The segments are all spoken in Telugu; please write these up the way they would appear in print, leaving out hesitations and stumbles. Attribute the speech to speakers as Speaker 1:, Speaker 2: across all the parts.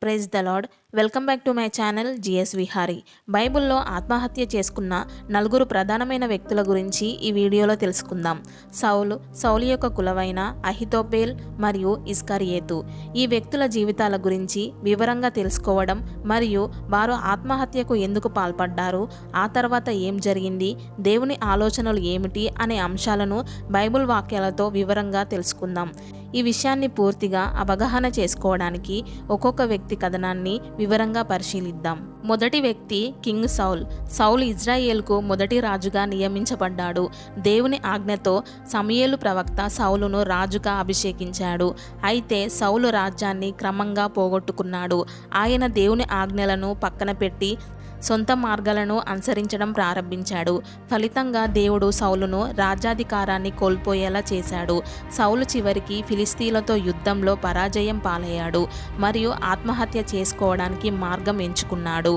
Speaker 1: Praise the Lord. Welcome back to my channel GS Vihari. బైబిల్లో ఆత్మహత్య చేసుకున్న నలుగురు ప్రధానమైన వ్యక్తుల గురించి ఈ వీడియోలో తెలుసుకుందాం. సౌలు యొక్క కులవైన అహితోపేల్ మరియు ఇస్కరియోతు. ఈ వ్యక్తుల జీవితాల గురించి వివరంగా తెలుసుకోవడం మరియు వారు ఆత్మహత్యకు ఎందుకు పాల్పడ్డారు, ఆ తర్వాత ఏం జరిగింది, దేవుని ఆలోచనలు ఏమిటి అనే అంశాలను బైబిల్ వాక్యాలతో వివరంగా తెలుసుకుందాం. ఈ విషయాన్ని పూర్తిగా అవగాహన చేసుకోవడానికి ఒక్కొక్క వ్యక్తి కథనాన్ని వివరంగా పరిశీలిద్దాం. మొదటి వ్యక్తి కింగ్ సౌల్ ఇజ్రాయేల్కు మొదటి రాజుగా నియమించబడ్డాడు. దేవుని ఆజ్ఞతో సమూయేలు ప్రవక్త సౌలును రాజుగా అభిషేకించాడు. అయితే సౌలు రాజ్యాన్ని క్రమంగా పోగొట్టుకున్నాడు. ఆయన దేవుని ఆజ్ఞలను పక్కన పెట్టి సొంత మార్గాలను అనుసరించడం ప్రారంభించాడు. ఫలితంగా దేవుడు సౌలును రాజ్యాధికారాన్ని కోల్పోయేలా చేశాడు. సౌలు చివరికి ఫిలిస్తీన్లతో యుద్ధంలో పరాజయం పాలయ్యాడు మరియు ఆత్మహత్య చేసుకోవడానికి మార్గం ఎంచుకున్నాడు.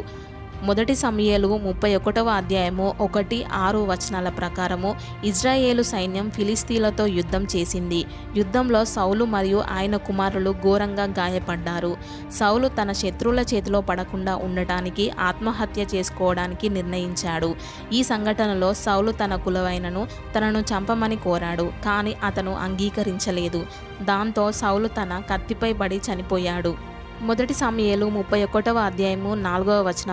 Speaker 1: మొదటి సమూయేలు 31వ అధ్యాయము 1-6 ప్రకారము ఇజ్రాయేలు సైన్యం ఫిలిస్తీన్లతో యుద్ధం చేసింది. యుద్ధంలో సౌలు మరియు ఆయన కుమారులు ఘోరంగా గాయపడ్డారు. సౌలు తన శత్రువుల చేతిలో పడకుండా ఉండటానికి ఆత్మహత్య చేసుకోవడానికి నిర్ణయించాడు. ఈ సంఘటనలో సౌలు తన కులవైనను తనను చంపమని కోరాడు, కానీ అతను అంగీకరించలేదు. దాంతో సౌలు తన కత్తిపై పడి చనిపోయాడు. మొదటి సమూయేలు 31వ అధ్యాయము 4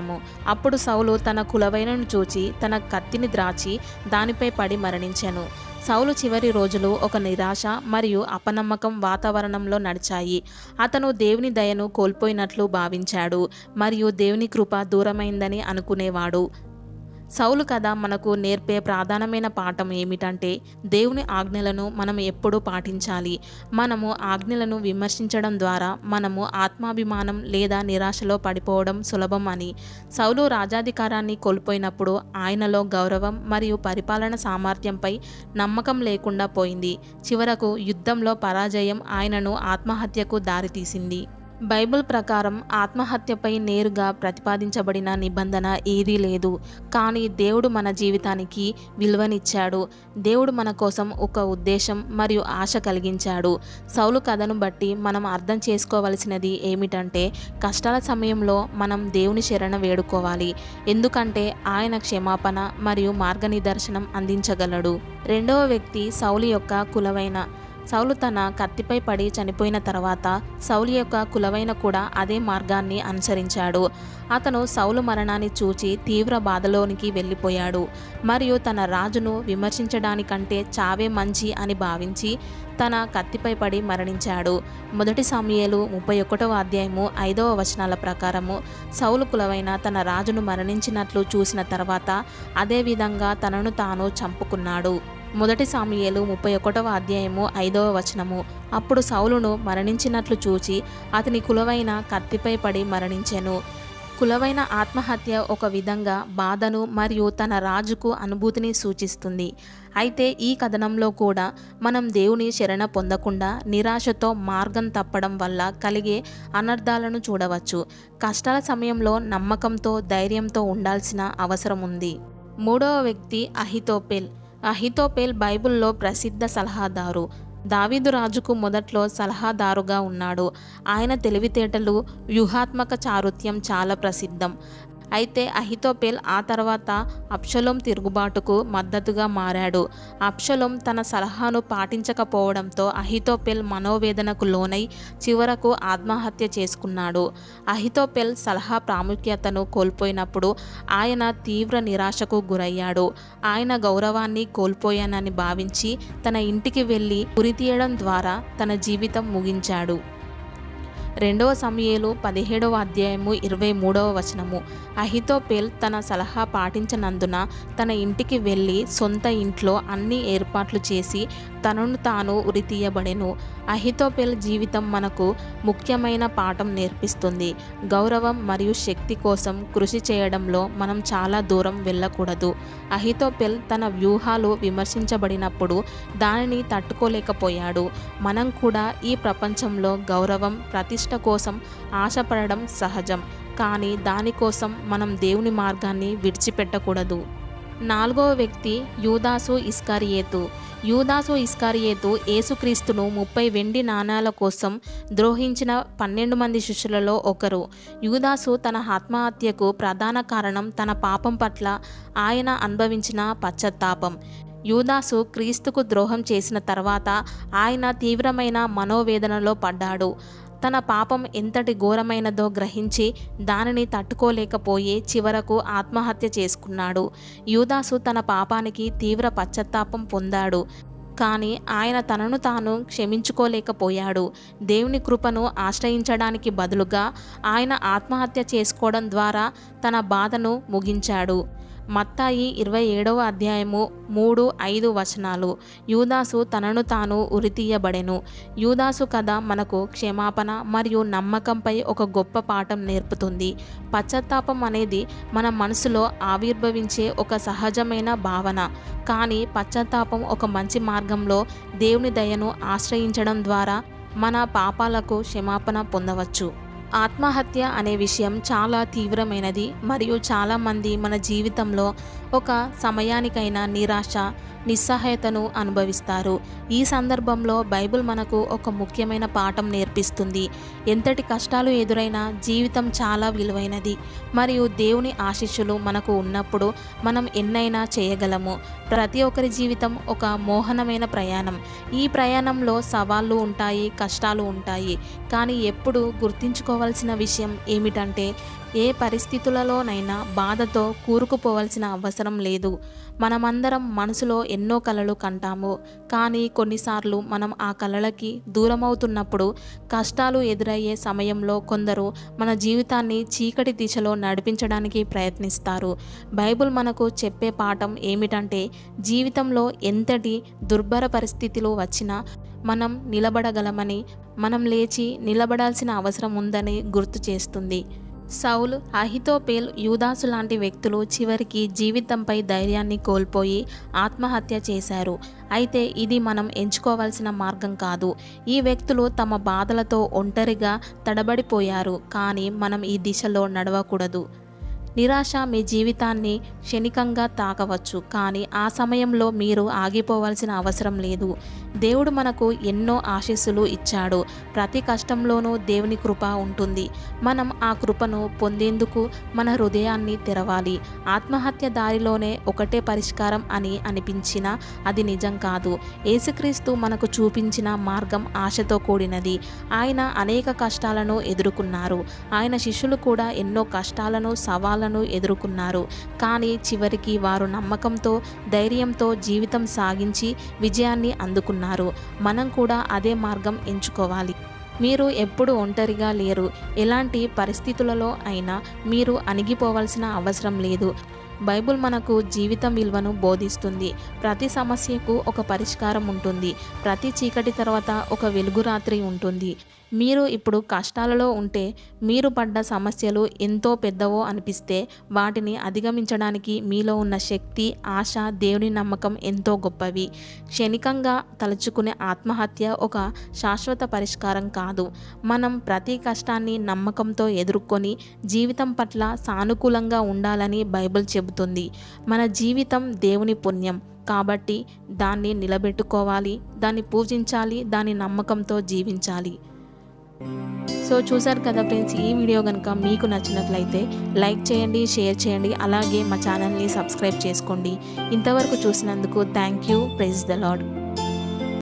Speaker 1: అప్పుడు సౌలు తన కులవైనను చూచి తన కత్తిని ద్రాచి దానిపై పడి మరణించెను. సౌలు చివరి రోజులు ఒక నిరాశ మరియు అపనమ్మకం వాతావరణంలో నడిచాయి. అతను దేవుని దయను కోల్పోయినట్లు భావించాడు మరియు దేవుని కృప దూరమైందని అనుకునేవాడు. సౌలు కథ మనకు నేర్పే ప్రధానమైన పాఠం ఏమిటంటే, దేవుని ఆజ్ఞలను మనం ఎప్పుడూ పాటించాలి. మనము ఆజ్ఞలను విమర్శించడం ద్వారా మనము ఆత్మాభిమానం లేదా నిరాశలో పడిపోవడం సులభం అని. సౌలు రాజాధికారాన్ని కోల్పోయినప్పుడు ఆయనలో గౌరవం మరియు పరిపాలన సామర్థ్యంపై నమ్మకం లేకుండా పోయింది. చివరకు యుద్ధంలో పరాజయం ఆయనను ఆత్మహత్యకు దారితీసింది. బైబిల్ ప్రకారం ఆత్మహత్యపై నేరుగా ప్రతిపాదించబడిన నిబంధన ఏదీ లేదు, కానీ దేవుడు మన జీవితానికి విలువనిచ్చాడు. దేవుడు మన కోసం ఒక ఉద్దేశం మరియు ఆశ కలిగించాడు. సౌలు కథను బట్టి మనం అర్థం చేసుకోవలసినది ఏమిటంటే, కష్టాల సమయంలో మనం దేవుని శరణ వేడుకోవాలి, ఎందుకంటే ఆయన క్షమాపణ మరియు మార్గనిదర్శనం అందించగలడు. రెండవ వ్యక్తి సౌలు యొక్క కులవైన. సౌలు తన కత్తిపై పడి చనిపోయిన తర్వాత సౌలు యొక్క కులవైన కూడా అదే మార్గాన్ని అనుసరించాడు. అతను సౌలు మరణాన్ని చూచి తీవ్ర బాధలోనికి వెళ్ళిపోయాడు మరియు తన రాజును విమర్శించడానికంటే చావే మంచి అని భావించి తన కత్తిపై పడి మరణించాడు. మొదటి సమూయేలు 31వ అధ్యాయము 5 ప్రకారము సౌలు కులవైన తన రాజును మరణించినట్లు చూసిన తర్వాత అదే విధంగా తనను తాను చంపుకున్నాడు. మొదటి సమూయేలు 31వ అధ్యాయము 5 అప్పుడు సౌలును మరణించినట్లు చూచి అతని కులవైన కత్తిపై పడి మరణించెను. కులవైన ఆత్మహత్య ఒక విధంగా బాధను మరియు తన రాజుకు అనుభూతిని సూచిస్తుంది. అయితే ఈ కథనంలో కూడా మనం దేవుని శరణ పొందకుండా నిరాశతో మార్గం తప్పడం వల్ల కలిగే అనర్థాలను చూడవచ్చు. కష్టాల సమయంలో నమ్మకంతో ధైర్యంతో ఉండాల్సిన అవసరం ఉంది. మూడవ వ్యక్తి అహితోపేల్ బైబిల్లో ప్రసిద్ధ సలహాదారు. దావీదు రాజుకు మొదట్లో సలహాదారుగా ఉన్నాడు. ఆయన తెలివితేటలు, వ్యూహాత్మక చాతుర్యం చాలా ప్రసిద్ధం. అయితే అహితోపేల్ ఆ తర్వాత అబ్షలోం తిరుగుబాటుకు మద్దతుగా మారాడు. అబ్షలోం తన సలహాను పాటించకపోవడంతో అహితోపేల్ మనోవేదనకు లోనై చివరకు ఆత్మహత్య చేసుకున్నాడు. అహితోపేల్ సలహా ప్రాముఖ్యతను కోల్పోయినప్పుడు ఆయన తీవ్ర నిరాశకు గురయ్యాడు. ఆయన గౌరవాన్ని కోల్పోయానని భావించి తన ఇంటికి వెళ్ళి ఉరితీయడం ద్వారా తన జీవితం ముగించాడు. రెండవ సమూయేలు 17వ అధ్యాయము 23 అహితోపేల్ తన సలహా పాటించనందున తన ఇంటికి వెళ్ళి సొంత ఇంట్లో అన్ని ఏర్పాట్లు చేసి తనను తాను ఉరితీయబడెను. అహితోపేల్ జీవితం మనకు ముఖ్యమైన పాఠం నేర్పిస్తుంది. గౌరవం మరియు శక్తి కోసం కృషి చేయడంలో మనం చాలా దూరం వెళ్ళకూడదు. అహితోపేల్ తన వ్యూహాలు విమర్శించబడినప్పుడు దానిని తట్టుకోలేకపోయాడు. మనం కూడా ఈ ప్రపంచంలో గౌరవం, ప్రతిష్ట కోసం ఆశపడడం సహజం, కానీ దానికోసం మనం దేవుని మార్గాన్ని విడిచిపెట్టకూడదు. నాలుగవ వ్యక్తి యూదాసు ఇస్కరియోతు. యూదాసు ఇస్కారియేతు యేసుక్రీస్తును 30 వెండి నాణాల కోసం ద్రోహించిన 12 మంది శిష్యులలో ఒకరు. యూదాసు తన ఆత్మహత్యకు ప్రధాన కారణం తన పాపం పట్ల ఆయన అనుభవించిన పశ్చాత్తాపం. యూదాసు క్రీస్తుకు ద్రోహం చేసిన తర్వాత ఆయన తీవ్రమైన మనోవేదనలో పడ్డాడు. తన పాపం ఎంతటి ఘోరమైనదో గ్రహించి దానిని తట్టుకోలేకపోయి చివరకు ఆత్మహత్య చేసుకున్నాడు. యూదాసు తన పాపానికి తీవ్ర పశ్చాత్తాపం పొందాడు. కానీ ఆయన తనను తాను క్షమించుకోలేకపోయాడు. దేవుని కృపను ఆశ్రయించడానికి బదులుగా ఆయన ఆత్మహత్య చేసుకోవడం ద్వారా తన బాధను ముగించాడు. మత్తాయి 27వ అధ్యాయము 3-5 వచనాలు. యూదాసు తనను తాను ఉరితీయబడెను. యూదాసు కథ మనకు క్షమాపణ మరియు నమ్మకంపై ఒక గొప్ప పాఠం నేర్పుతుంది. పశ్చాత్తాపం అనేది మన మనసులో ఆవిర్భవించే ఒక సహజమైన భావన. కానీ పశ్చాత్తాపం ఒక మంచి మార్గంలో దేవుని దయను ఆశ్రయించడం ద్వారా మన పాపాలకు క్షమాపణ పొందవచ్చు. ఆత్మహత్య అనే విషయం చాలా తీవ్రమైనది మరియు చాలామంది మన జీవితంలో ఒక సమయానికైనా నిరాశ, నిస్సహాయతను అనుభవిస్తారు. ఈ సందర్భంలో బైబిల్ మనకు ఒక ముఖ్యమైన పాఠం నేర్పిస్తుంది. ఎంతటి కష్టాలు ఎదురైనా జీవితం చాలా విలువైనది మరియు దేవుని ఆశీస్సులు మనకు ఉన్నప్పుడు మనం ఎన్నైనా చేయగలము. ప్రతి ఒక్కరి జీవితం ఒక మోహనమైన ప్రయాణం. ఈ ప్రయాణంలో సవాళ్ళు ఉంటాయి, కష్టాలు ఉంటాయి. కానీ ఎప్పుడు గుర్తుంచుకోవాల్సిన విషయం ఏమిటంటే ఏ పరిస్థితులలోనైనా బాధతో కూరుకుపోవాల్సిన అవసరం లేదు. మనమందరం మనసులో ఎన్నో కలలు కంటాము. కానీ కొన్నిసార్లు మనం ఆ కలలకి దూరమవుతున్నప్పుడు, కష్టాలు ఎదురయ్యే సమయంలో కొందరు మన జీవితాన్ని చీకటి దిశలో నడిపించడానికి ప్రయత్నిస్తారు. బైబిల్ మనకు చెప్పే పాఠం ఏమిటంటే జీవితంలో ఎంతటి దుర్భర పరిస్థితులు వచ్చినా మనం నిలబడగలమని, మనం లేచి నిలబడాల్సిన అవసరం ఉందని గుర్తు చేస్తుంది. సౌలు, అహితోపేల్, యూదాసు లాంటి వ్యక్తులు చివరికి జీవితంపై ధైర్యాన్ని కోల్పోయి ఆత్మహత్య చేశారు. అయితే ఇది మనం ఎంచుకోవాల్సిన మార్గం కాదు. ఈ వ్యక్తులు తమ బాధలతో ఒంటరిగా తడబడిపోయారు. కానీ మనం ఈ దిశలో నడవకూడదు. నిరాశ మీ జీవితాన్ని క్షణికంగా తాకవచ్చు, కానీ ఆ సమయంలో మీరు ఆగిపోవాల్సిన అవసరం లేదు. దేవుడు మనకు ఎన్నో ఆశీస్సులు ఇచ్చాడు. ప్రతి కష్టంలోనూ దేవుని కృప ఉంటుంది. మనం ఆ కృపను పొందేందుకు మన హృదయాన్ని తెరవాలి. ఆత్మహత్య దారిలోనే ఒకటే పరిష్కారం అని అనిపించినా అది నిజం కాదు. యేసుక్రీస్తు మనకు చూపించిన మార్గం ఆశతో కూడినది. ఆయన అనేక కష్టాలను ఎదుర్కొన్నారు. ఆయన శిష్యులు కూడా ఎన్నో కష్టాలను, సవాళ్ళను ఎదుర్కొన్నారు. కానీ చివరికి వారు నమ్మకంతో, ధైర్యంతో జీవితం సాగించి విజయాన్ని అందుకున్నారు. మనం కూడా అదే మార్గం ఎంచుకోవాలి. మీరు ఎప్పుడు ఒంటరిగా లేరు. ఎలాంటి పరిస్థితులలో అయినా మీరు అణిగిపోవాల్సిన అవసరం లేదు. బైబిల్ మనకు జీవితం విలువను బోధిస్తుంది. ప్రతి సమస్యకు ఒక పరిష్కారం ఉంటుంది. ప్రతి చీకటి తర్వాత ఒక వెలుగు రాత్రి ఉంటుంది. మీరు ఇప్పుడు కష్టాలలో ఉంటే, మీరు పడ్డ సమస్యలు ఎంతో పెద్దవో అనిపిస్తే, వాటిని అధిగమించడానికి మీలో ఉన్న శక్తి, ఆశ, దేవుని నమ్మకం ఎంతో గొప్పవి. క్షణికంగా తలుచుకునే ఆత్మహత్య ఒక శాశ్వత పరిష్కారం కాదు. మనం ప్రతి కష్టాన్ని నమ్మకంతో ఎదుర్కొని జీవితం పట్ల సానుకూలంగా ఉండాలని బైబిల్ చెబుతుంది. మన జీవితం దేవుని పుణ్యం కాబట్టి దాన్ని నిలబెట్టుకోవాలి, దాన్ని పూజించాలి, దాని నమ్మకంతో జీవించాలి. సో చూసారు కదా ఫ్రెండ్స్, ఈ వీడియో కనుక మీకు నచ్చినట్లయితే లైక్ చేయండి, షేర్ చేయండి, అలాగే మా ఛానల్ని సబ్స్క్రైబ్ చేసుకోండి. ఇంతవరకు చూసినందుకు thank you. Praise the lord.